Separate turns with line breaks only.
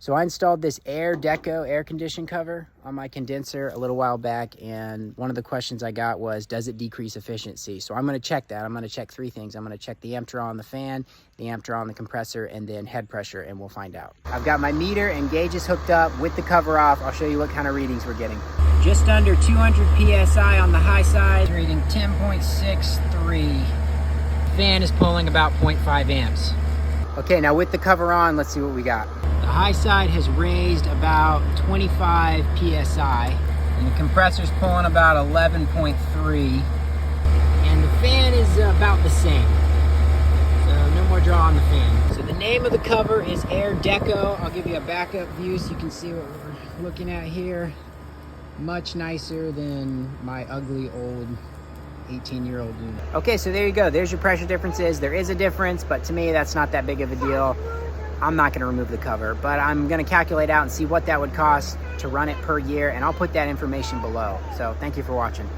So I installed this AirDeko air condition cover on my condenser a little while back, and one of the questions I got was, does it decrease efficiency? So I'm gonna check that. I'm gonna check three things. I'm gonna check the amp draw on the fan, the amp draw on the compressor, and then head pressure, and we'll find out. I've got my meter and gauges hooked up with the cover off. I'll show you what kind of readings we're getting. Just under 200 PSI on the high side, reading 10.63. Fan is pulling about 0.5 amps. Okay, now with the cover on, let's see what we got. The high side has raised about 25 PSI, and the compressor's pulling about 11.3, and the fan is about the same. So no more draw on the fan. So the name of the cover is AirDeko. I'll give you a backup view so you can see what we're looking at here. Much nicer than my ugly old 18-year-old unit. Okay, so there you go. There's your pressure differences. There is a difference, but to me, that's not that big of a deal. I'm not gonna remove the cover, but I'm gonna calculate out and see what that would cost to run it per year, and I'll put that information below. So thank you for watching.